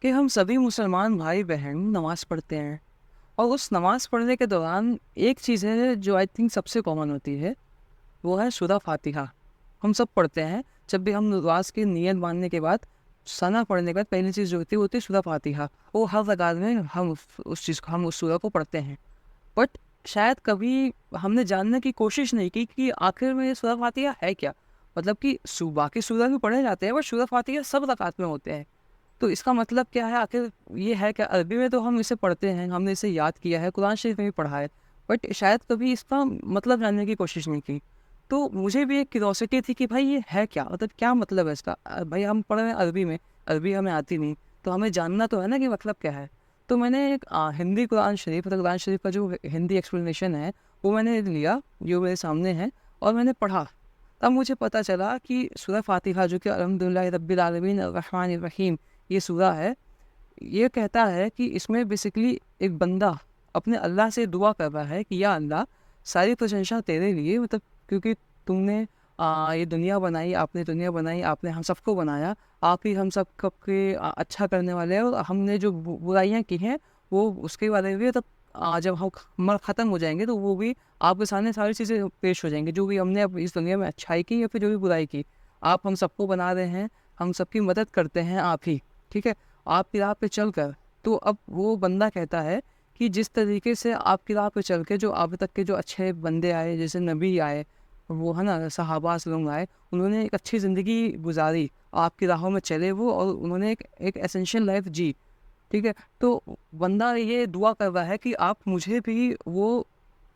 कि हम सभी मुसलमान भाई बहन नमाज़ पढ़ते हैं और उस नमाज़ पढ़ने के दौरान एक चीज़ है जो आई थिंक सबसे कॉमन होती है, वो है सूरा फ़ातिहा। हम सब पढ़ते हैं, जब भी हम नमाज़ की नियत मानने के बाद, सना पढ़ने के बाद पहली चीज़ जो होती है वो होती है सूरा फ़ातिहा। वो हर रकात में हम उस चीज़ को, हम उस सूरा को पढ़ते हैं। बट शायद कभी हमने जानने की कोशिश नहीं की कि आखिर में ये सूरा फ़ातिहा है क्या? मतलब कि बाकी सूरा भी पढ़े जाते हैं, बट सूरा फ़ातिहा सब रकात में होते हैं। तो इसका मतलब क्या है आखिर? ये है क्या? अरबी में तो हम इसे पढ़ते हैं, हमने इसे याद किया है, कुरान शरीफ में भी पढ़ा है, बट शायद कभी इसका मतलब जानने की कोशिश नहीं की। तो मुझे भी एक क्यूरोसिटी थी कि भाई ये है क्या? मतलब क्या मतलब है इसका? भाई हम पढ़ रहे हैं अरबी में, अरबी हमें आती नहीं, तो हमें जानना तो है ना कि मतलब क्या है? तो मैंने एक हिंदी कुरान शरीफ, मतलब कुरान शरीफ का जो हिंदी एक्सप्लेनेशन है, वो मैंने लिया, जो मेरे सामने है, और मैंने पढ़ा। तब मुझे पता चला कि सूरह फ़ातिहा, जो कि अल्हम्दुलिल्लाहि रब्बिल आलमीन अर्रहमानिर रहीम ये सूरा है, ये कहता है कि इसमें बेसिकली एक बंदा अपने अल्लाह से दुआ कर रहा है कि या अल्लाह, सारी प्रशंसा तेरे लिए, मतलब क्योंकि तुमने ये दुनिया बनाई, आपने दुनिया बनाई, आपने हम सबको बनाया, आप ही हम सब के अच्छा करने वाले हैं, और हमने जो बुराइयाँ की हैं वो उसके बारे में भी, तब जब हम ख़त्म हो जाएंगे तो वो भी आपके सामने सारी चीज़ें पेश हो जाएंगी, जो भी हमने अब इस दुनिया में अच्छाई की या फिर जो भी बुराई की। आप हम सबको बना रहे हैं, हम सबकी मदद करते हैं आप ही, ठीक है? आपकी राह पे चलकर। तो अब वो बंदा कहता है कि जिस तरीके से आपकी राह पे चल के जो अब तक के जो अच्छे बंदे आए, जैसे नबी आए, वो है ना, सहाबास लोग आए, उन्होंने एक अच्छी ज़िंदगी गुजारी, आपकी राहों में चले वो, और उन्होंने एक एक एसेंशियल लाइफ जी, ठीक है? तो बंदा ये दुआ कर रहा है कि आप मुझे भी वो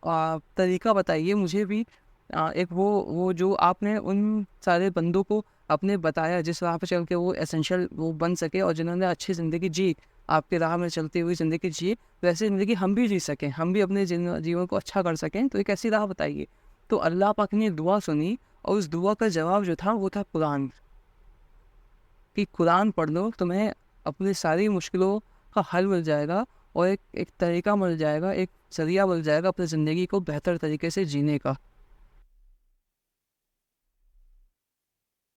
तरीका बताइए, मुझे भी एक वो जो आपने उन सारे बंदों को आपने बताया, जिस राह पे चल के वो एसेंशियल वो बन सके, और जिन्होंने अच्छी ज़िंदगी जी, आपकी राह में चलती हुई ज़िंदगी जी, वैसी ज़िंदगी हम भी जी सकें, हम भी अपने जीवन को अच्छा कर सकें, तो एक ऐसी राह बताइए। तो अल्लाह पाक ने दुआ सुनी, और उस दुआ का जवाब जो था वो था कुरान, कि कुरान पढ़ लो, तुम्हें अपनी सारी मुश्किलों का हल मिल जाएगा, और एक एक तरीका मिल जाएगा, एक ज़रिया मिल जाएगा अपनी ज़िंदगी को बेहतर तरीके से जीने का।